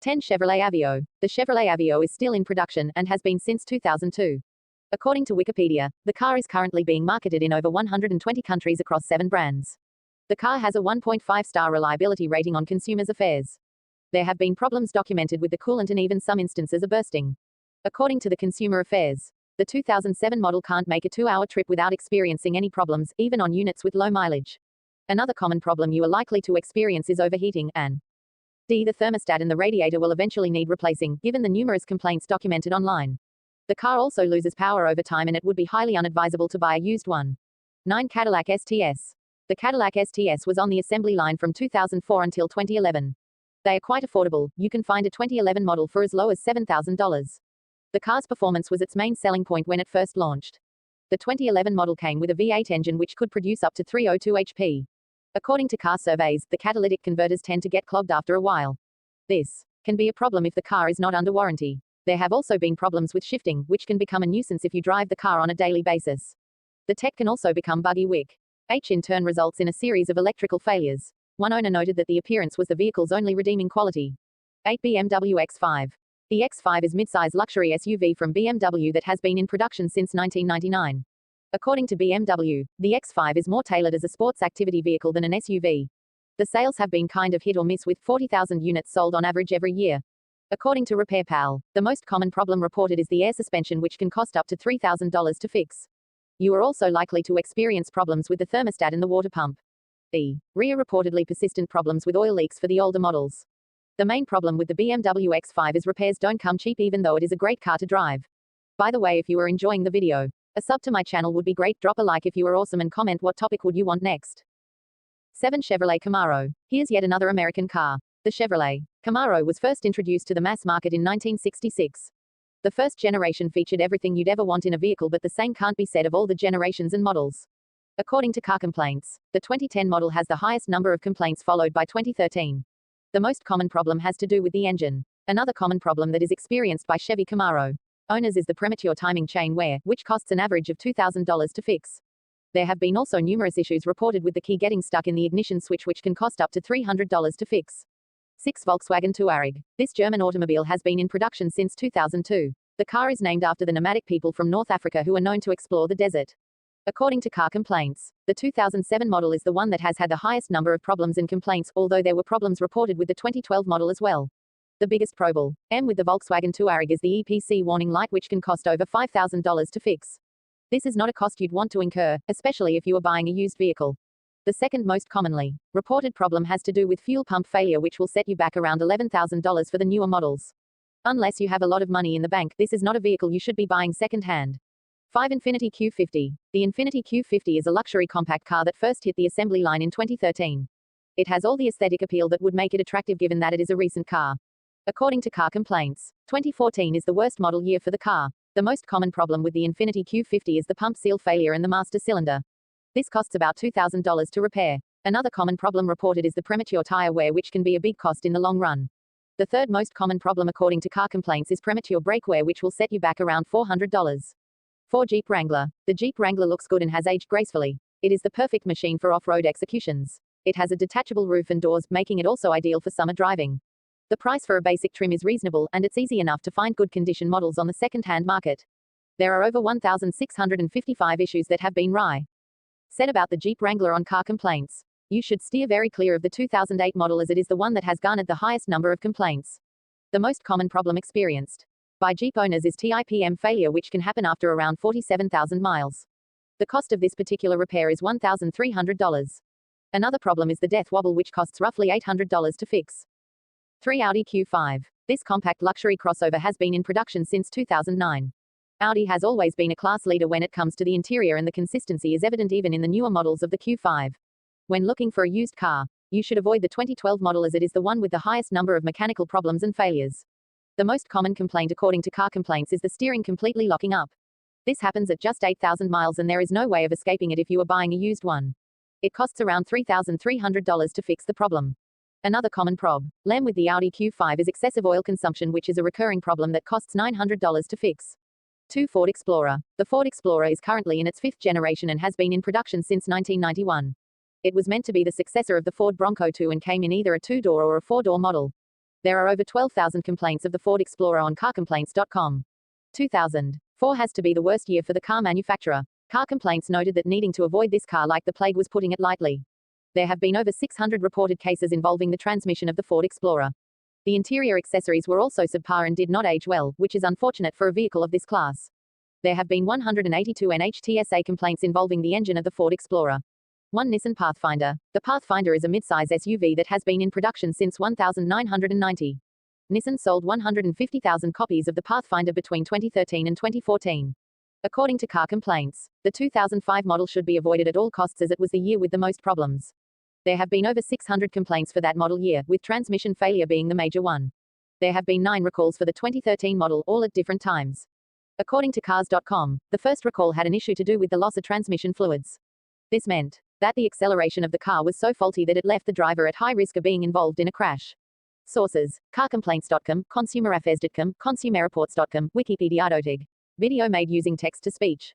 10. Chevrolet Aveo. The Chevrolet Aveo is still in production and has been since 2002. According to Wikipedia, the car is currently being marketed in over 120 countries across 7 brands. The car has a 1.5-star reliability rating on Consumers Affairs. There have been problems documented with the coolant and even some instances of bursting. According to the Consumer Affairs, the 2007 model can't make a 2-hour trip without experiencing any problems, even on units with low mileage. Another common problem you are likely to experience is overheating, and the thermostat and the radiator will eventually need replacing, given the numerous complaints documented online. The car also loses power over time and it would be highly unadvisable to buy a used one. 9. Cadillac STS. The Cadillac STS was on the assembly line from 2004 until 2011. They are quite affordable. You can find a 2011 model for as low as $7,000. The car's performance was its main selling point when it first launched. The 2011 model came with a V8 engine which could produce up to 302 HP. According to car surveys, the catalytic converters tend to get clogged after a while. This can be a problem if the car is not under warranty. There have also been problems with shifting, which can become a nuisance if you drive the car on a daily basis. The tech can also become buggy wick. H in turn results in a series of electrical failures. One owner noted that the appearance was the vehicle's only redeeming quality. 8. BMW X5. The X5 is mid-size luxury SUV from BMW that has been in production since 1999. According to BMW, the X5 is more tailored as a sports activity vehicle than an SUV. The sales have been kind of hit or miss with 40,000 units sold on average every year. According to RepairPal, the most common problem reported is the air suspension, which can cost up to $3,000 to fix. You are also likely to experience problems with the thermostat and the water pump. The rear reportedly persistent problems with oil leaks for the older models. The main problem with the BMW X5 is repairs don't come cheap even though it is a great car to drive. By the way, if you are enjoying the video, a sub to my channel would be great. Drop a like if you are awesome and comment what topic would you want next. 7. Chevrolet Camaro. Here's yet another American car. The Chevrolet Camaro was first introduced to the mass market in 1966. The first generation featured everything you'd ever want in a vehicle, but the same can't be said of all the generations and models. According to Car Complaints, the 2010 model has the highest number of complaints, followed by 2013. The most common problem has to do with the engine. Another common problem that is experienced by Chevy Camaro owners is the premature timing chain wear, which costs an average of $2,000 to fix. There have been also numerous issues reported with the key getting stuck in the ignition switch, which can cost up to $300 to fix. 6. Volkswagen Touareg. This German automobile has been in production since 2002. The car is named after the nomadic people from North Africa who are known to explore the desert. According to Car Complaints, the 2007 model is the one that has had the highest number of problems and complaints, although there were problems reported with the 2012 model as well. The biggest problem with the Volkswagen Touareg is the EPC warning light, which can cost over $5,000 to fix. This is not a cost you'd want to incur, especially if you are buying a used vehicle. The second most commonly reported problem has to do with fuel pump failure, which will set you back around $11,000 for the newer models. Unless you have a lot of money in the bank, this is not a vehicle you should be buying second-hand. 5. Infiniti Q50. The Infiniti Q50 is a luxury compact car that first hit the assembly line in 2013. It has all the aesthetic appeal that would make it attractive given that it is a recent car. According to Car Complaints, 2014 is the worst model year for the car. The most common problem with the Infiniti Q50 is the pump seal failure in the master cylinder. This costs about $2,000 to repair. Another common problem reported is the premature tire wear, which can be a big cost in the long run. The third most common problem according to Car Complaints is premature brake wear, which will set you back around $400. 4. Jeep Wrangler. The Jeep Wrangler looks good and has aged gracefully. It is the perfect machine for off-road executions. It has a detachable roof and doors, making it also ideal for summer driving. The price for a basic trim is reasonable, and it's easy enough to find good condition models on the second-hand market. There are over 1,655 issues that have been said about the Jeep Wrangler on Car Complaints. You should steer very clear of the 2008 model, as it is the one that has garnered the highest number of complaints. The most common problem experienced by Jeep owners is TIPM failure, which can happen after around 47,000 miles. The cost of this particular repair is $1,300. Another problem is the death wobble, which costs roughly $800 to fix. 3. Audi Q5. This compact luxury crossover has been in production since 2009. Audi has always been a class leader when it comes to the interior, and the consistency is evident even in the newer models of the Q5. When looking for a used car, you should avoid the 2012 model, as it is the one with the highest number of mechanical problems and failures. The most common complaint according to Car Complaints is the steering completely locking up. This happens at just 8,000 miles, and there is no way of escaping it if you are buying a used one. It costs around $3,300 to fix the problem. Another common problem with the Audi Q5 is excessive oil consumption, which is a recurring problem that costs $900 to fix. 2. Ford Explorer. The Ford Explorer is currently in its 5th generation and has been in production since 1991. It was meant to be the successor of the Ford Bronco 2 and came in either a 2-door or a 4-door model. There are over 12,000 complaints of the Ford Explorer on carcomplaints.com. 2004 has to be the worst year for the car manufacturer. Car Complaints noted that needing to avoid this car like the plague was putting it lightly. There have been over 600 reported cases involving the transmission of the Ford Explorer. The interior accessories were also subpar and did not age well, which is unfortunate for a vehicle of this class. There have been 182 NHTSA complaints involving the engine of the Ford Explorer. 1 Nissan Pathfinder. The Pathfinder is a midsize SUV that has been in production since 1990. Nissan sold 150,000 copies of the Pathfinder between 2013 and 2014. According to Car Complaints, the 2005 model should be avoided at all costs as it was the year with the most problems. There have been over 600 complaints for that model year, with transmission failure being the major one. There have been 9 recalls for the 2013 model, all at different times. According to Cars.com, the first recall had an issue to do with the loss of transmission fluids. This meant that the acceleration of the car was so faulty that it left the driver at high risk of being involved in a crash. Sources: carcomplaints.com, consumeraffairs.com, consumerreports.com, Wikipedia. Video made using text-to-speech.